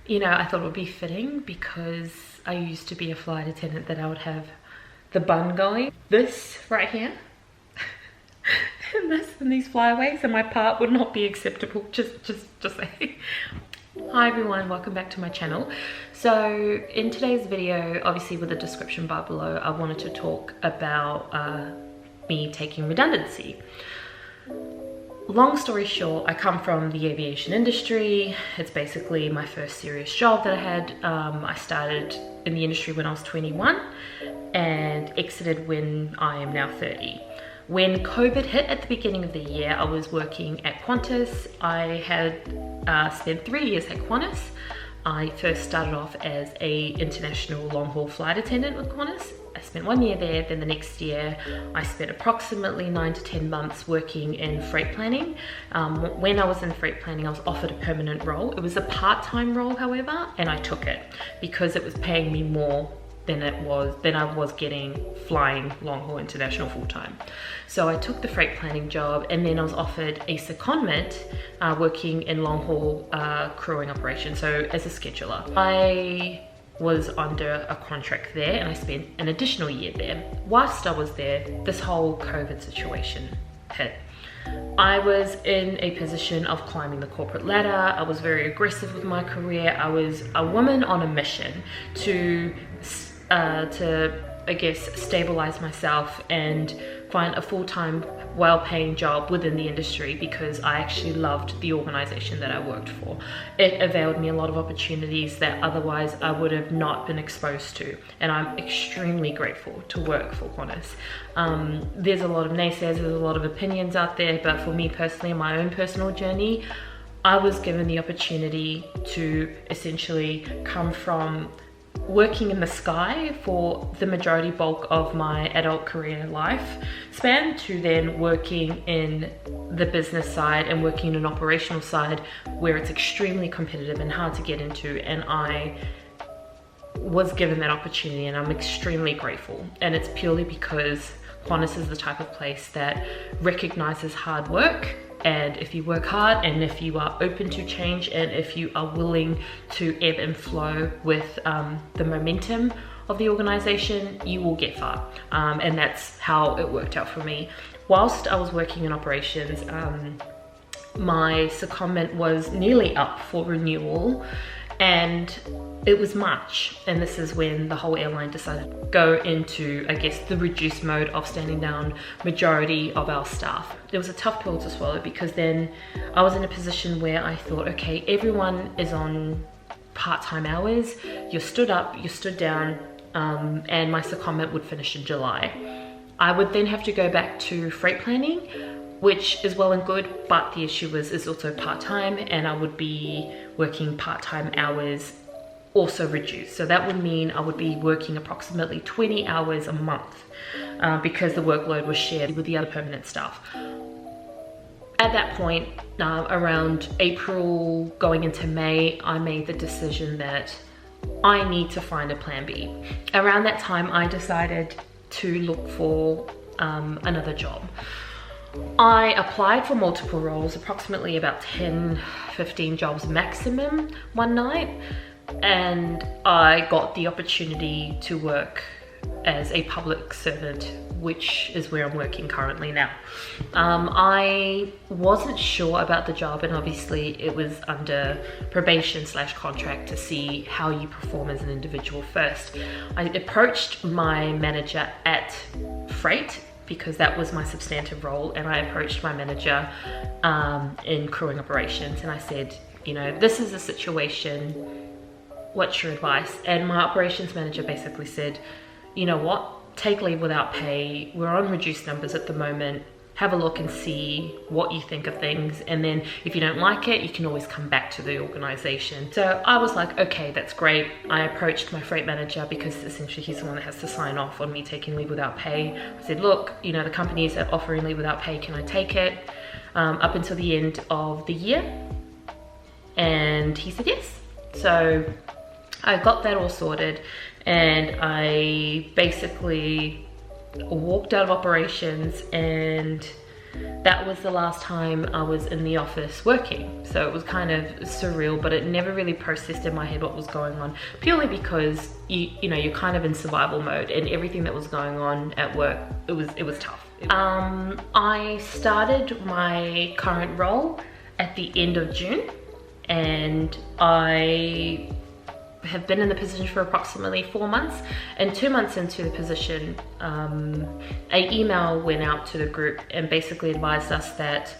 You know, I thought it would be fitting because I used to be a flight attendant that I would have the bun going. This right here, and this and these flyaways, and my part would not be acceptable, just saying. Hi everyone, welcome back to my channel. So in today's video, obviously with the description bar below, I wanted to talk about me taking redundancy. Long story short, I come from the aviation industry. It's basically my first serious job that I had. I started in the industry when I was 21 and exited when I am now 30. When COVID hit at the beginning of the year, I was working at Qantas. I had spent 3 years at Qantas. I first started off as a international long-haul flight attendant with Qantas. I spent 1 year there, then the next year I spent approximately 9 to 10 months working in freight planning. When I was in freight planning, I was offered a permanent role. It was a part-time role, however, and I took it because it was paying me more than I was getting flying long-haul international full-time. So I took the freight planning job, and then I was offered a secondment working in long-haul crewing operations, so as a scheduler. I was under a contract there and I spent an additional year there. Whilst I was there, this whole COVID situation hit. I was in a position of climbing the corporate ladder. I was very aggressive with my career. I was a woman on a mission to I guess stabilize myself and find a full-time well-paying job within the industry because I actually loved the organization that I worked for. It availed me a lot of opportunities that otherwise I would have not been exposed to, and I'm extremely grateful to work for Qantas. There's a lot of naysayers, there's a lot of opinions out there, but for me personally, in my own personal journey, I was given the opportunity to essentially come from working in the sky for the majority bulk of my adult career life span to then working in the business side and working in an operational side where it's extremely competitive and hard to get into, and I was given that opportunity and I'm extremely grateful. And it's purely because Qantas is the type of place that recognizes hard work, and if you work hard and if you are open to change and if you are willing to ebb and flow with the momentum of the organization, you will get far. And that's how it worked out for me. Whilst I was working in operations, my secondment was nearly up for renewal, and it was March, and this is when the whole airline decided to go into, I guess, the reduced mode of standing down majority of our staff. It was a tough pill to swallow because then I was in a position where I thought, okay, everyone is on part-time hours, you're stood up, you're stood down, and my secondment would finish in July. I would then have to go back to freight planning, which is well and good, but the issue is also part-time, and I would be working part-time hours also reduced. So that would mean I would be working approximately 20 hours a month because the workload was shared with the other permanent staff. At that point, around April going into May, I made the decision that I need to find a plan B. Around that time, I decided to look for another job. I applied for multiple roles, approximately about 10-15 jobs maximum one night, and I got the opportunity to work as a public servant, which is where I'm working currently now. I wasn't sure about the job, and obviously it was under probation/contract to see how you perform as an individual first. I approached my manager at Freight because that was my substantive role, and I approached my manager in crewing operations, and I said, you know, this is a situation, what's your advice? And my operations manager basically said, you know what, take leave without pay, we're on reduced numbers at the moment, have a look and see what you think of things, and then if you don't like it, you can always come back to the organization. So I was like, okay, that's great. I approached my freight manager because essentially he's the one that has to sign off on me taking leave without pay. I said, look, you know, the company is offering leave without pay, can I take it up until the end of the year? And he said yes. So I got that all sorted, and I basically walked out of operations and that was the last time I was in the office working. So it was kind of surreal, but it never really processed in my head what was going on, purely because you know, you're kind of in survival mode, and everything that was going on at work, it was tough. I started my current role at the end of June, and I have been in the position for approximately 4 months, and 2 months into the position, an email went out to the group and basically advised us that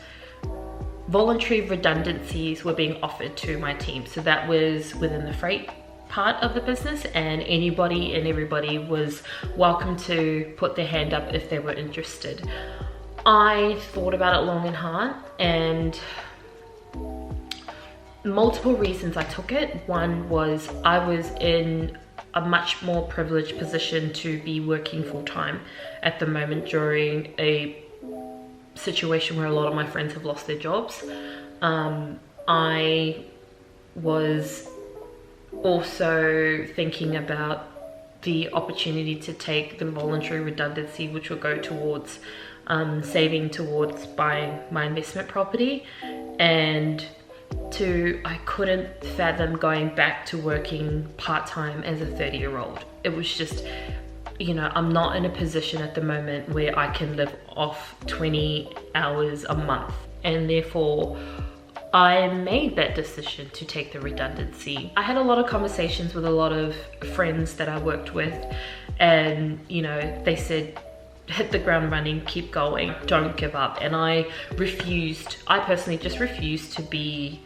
voluntary redundancies were being offered to my team. So that was within the freight part of the business, and anybody and everybody was welcome to put their hand up if they were interested. I thought about it long and hard, and multiple reasons I took it. One was I was in a much more privileged position to be working full-time at the moment during a situation where a lot of my friends have lost their jobs. I was also thinking about the opportunity to take the voluntary redundancy, which will go towards saving towards buying my investment property, and I couldn't fathom going back to working part-time as a 30-year-old. It was just, you know, I'm not in a position at the moment where I can live off 20 hours a month, and therefore I made that decision to take the redundancy. I had a lot of conversations with a lot of friends that I worked with, and you know, they said, hit the ground running, keep going, don't give up. And I personally just refused to be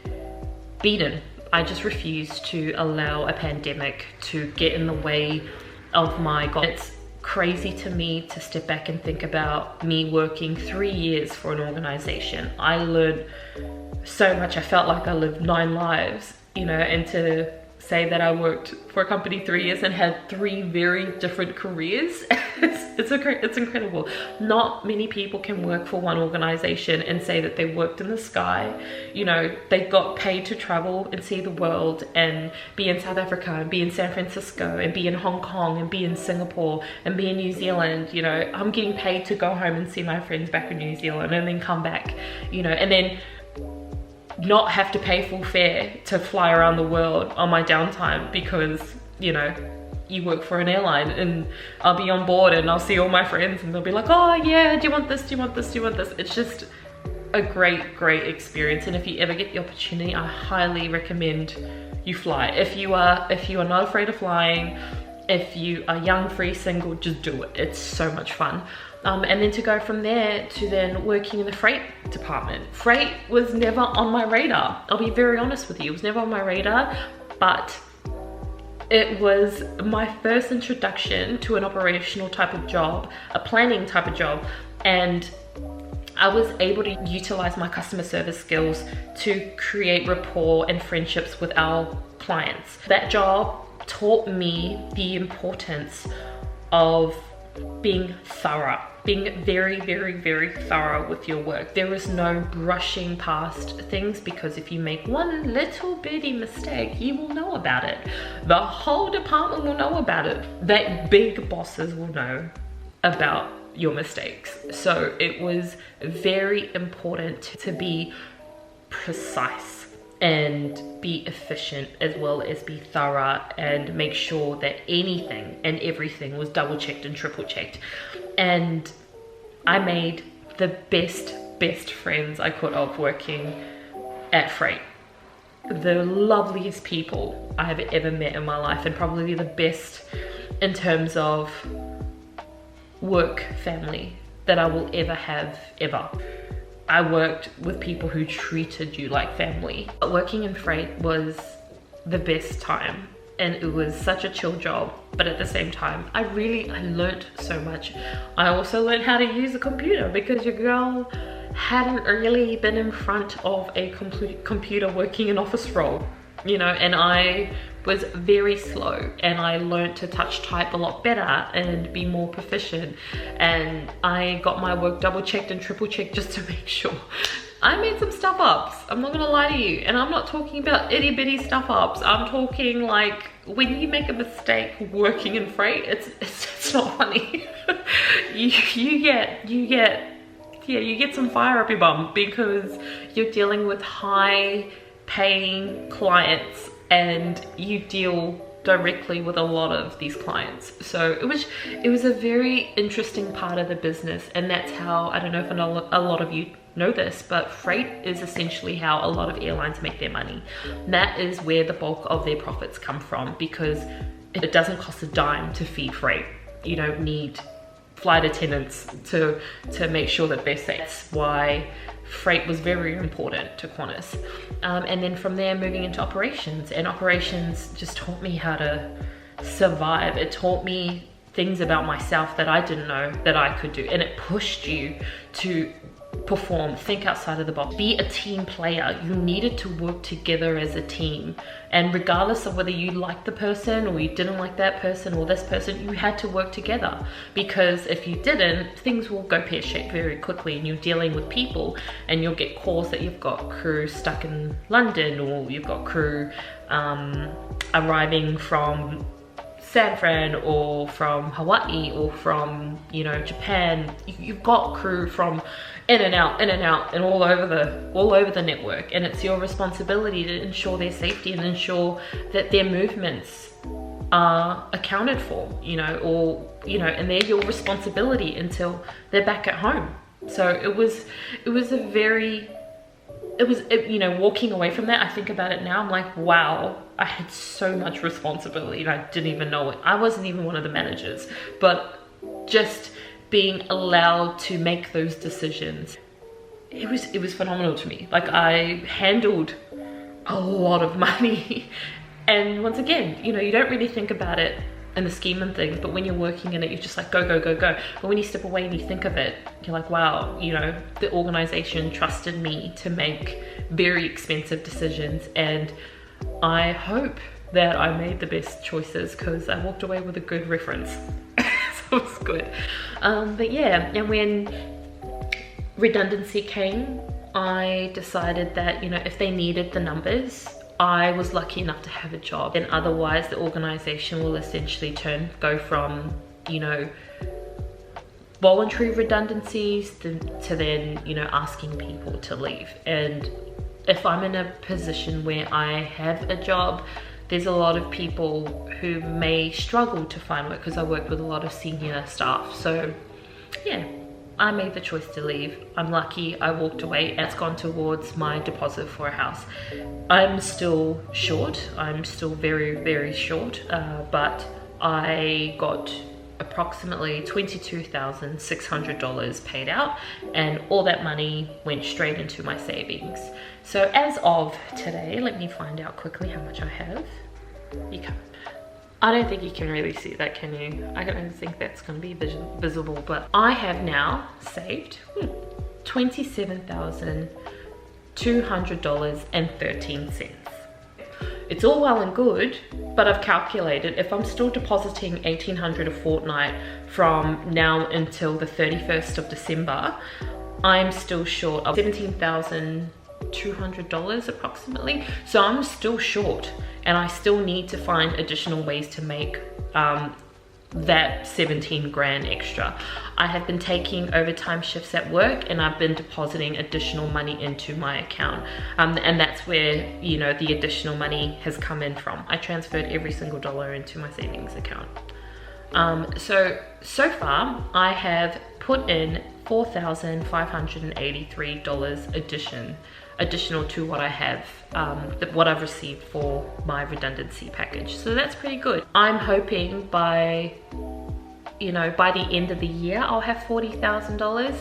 beaten. I just refused to allow a pandemic to get in the way of my goal. It's crazy to me to step back and think about me working 3 years for an organization. I learned so much. I felt like I lived 9 lives, you know, and to say that I worked for a company 3 years and had 3 very different careers, it's incredible. Not many people can work for one organization and say that they worked in the sky. You know, they got paid to travel and see the world and be in South Africa and be in San Francisco and be in Hong Kong and be in Singapore and be in New Zealand. You know, I'm getting paid to go home and see my friends back in New Zealand and then come back, you know, and then not have to pay full fare to fly around the world on my downtime because, you know, you work for an airline, and I'll be on board and I'll see all my friends and they'll be like, oh yeah, do you want this, do you want this, do you want this? It's just a great experience, and if you ever get the opportunity, I highly recommend you fly. If you are not afraid of flying, if you are young, free, single, just do it. It's so much fun. And then to go from there to then working in the freight department. Freight was never on my radar. I'll be very honest with you, it was never on my radar, but it was my first introduction to an operational type of job, a planning type of job, and I was able to utilize my customer service skills to create rapport and friendships with our clients. That job taught me the importance of being thorough, being very thorough with your work. There is no brushing past things, because if you make one little bitty mistake, you will know about it. The whole department will know about it. That big bosses will know about your mistakes. So it was very important to be precise and be efficient, as well as be thorough and make sure that anything and everything was double checked and triple checked. And I made the best friends I could of working at Freight. The loveliest people I have ever met in my life, and probably the best in terms of work family that I will ever have, ever. I worked with people who treated you like family. But working in freight was the best time, and it was such a chill job, but at the same time, I learned so much. I also learned how to use a computer, because your girl hadn't really been in front of a computer working an office role, you know, and I was very slow, and I learned to touch type a lot better and be more proficient, and I got my work double checked and triple checked just to make sure. I made some stuff ups, I'm not gonna lie to you, and I'm not talking about itty bitty stuff ups. I'm talking like when you make a mistake working in freight, it's not funny. you get yeah, you get some fire up your bum because you're dealing with high paying clients and you deal directly with a lot of these clients. So it was a very interesting part of the business, and that's how, I don't know if a lot of you know this, but freight is essentially how a lot of airlines make their money. That is where the bulk of their profits come from, because it doesn't cost a dime to feed freight. You don't need flight attendants to make sure that they're safe. That's why freight was very important to Qantas. And then from there, moving into operations, and operations just taught me how to survive. It taught me things about myself that I didn't know that I could do, and it pushed you to perform, think outside of the box, be a team player. You needed to work together as a team, and regardless of whether you liked the person or you didn't like that person or this person, you had to work together, because if you didn't, things will go pear-shaped very quickly, and you're dealing with people and you'll get calls that you've got crew stuck in London, or you've got crew arriving from San Fran or from Hawaii or from, you know, Japan. You've got crew from in and out and all over the network, and it's your responsibility to ensure their safety and ensure that their movements are accounted for, you know, or, you know, and they're your responsibility until they're back at home. So it was you know, walking away from that, I think about it now, I'm like, wow, I had so much responsibility and I didn't even know it. I wasn't even one of the managers, but just being allowed to make those decisions, it was phenomenal to me. Like, I handled a lot of money. And once again, you know, you don't really think about it in the scheme of things, but when you're working in it, you're just like, go, go, go, go. But when you step away and you think of it, you're like, wow, you know, the organization trusted me to make very expensive decisions, and I hope that I made the best choices, because I walked away with a good reference. So it was good. But yeah, and when redundancy came, I decided that, you know, if they needed the numbers, I was lucky enough to have a job, and otherwise the organization will essentially go from, you know, voluntary redundancies to then, you know, asking people to leave. And if I'm in a position where I have a job, there's a lot of people who may struggle to find work, because I work with a lot of senior staff. So yeah, I made the choice to leave. I'm lucky I walked away, and it's gone towards my deposit for a house. I'm still short. I'm still very, very short, but I got approximately $22,600 paid out, and all that money went straight into my savings. So as of today, let me find out quickly how much I have. You can't. I don't think you can really see that, can you? I don't think that's going to be visible, but I have now saved $27,200.13. It's all well and good, but I've calculated if I'm still depositing $1,800 a fortnight from now until the 31st of December, I'm still short of $17,200 approximately. So I'm still short, and I still need to find additional ways to make that 17 grand extra. I have been taking overtime shifts at work, and I've been depositing additional money into my account, and that's where, you know, the additional money has come in from. I transferred every single dollar into my savings account. So far I have put in $4,583 additional to what I have, what I've received for my redundancy package. So that's pretty good. I'm hoping by, you know, by the end of the year, I'll have $40,000.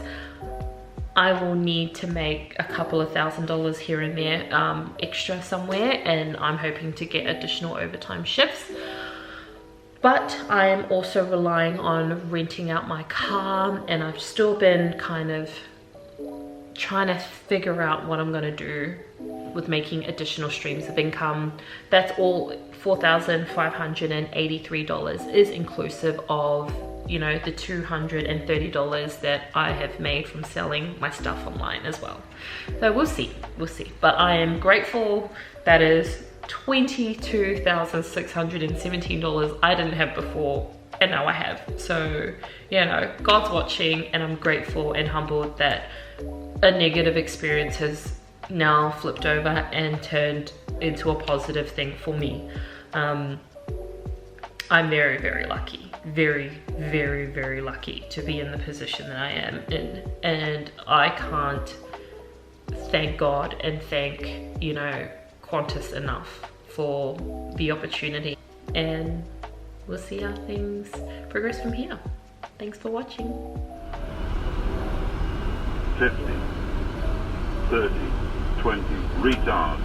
I will need to make a couple of $1,000s here and there extra somewhere, and I'm hoping to get additional overtime shifts. But I am also relying on renting out my car, and I've still been kind of trying to figure out what I'm gonna do with making additional streams of income. That's all. $4,583 is inclusive of, you know, the $230 that I have made from selling my stuff online as well. So we'll see. But I am grateful. That is $22,617 I didn't have before. and now I have. So, you know, God's watching, and I'm grateful and humbled that a negative experience has now flipped over and turned into a positive thing for me. I'm very, very lucky, very, very, very lucky to be in the position that I am in, and I can't thank God and thank, you know, Qantas enough for the opportunity, and we'll see how things progress from here. Thanks for watching. 50, 30, 20, retard.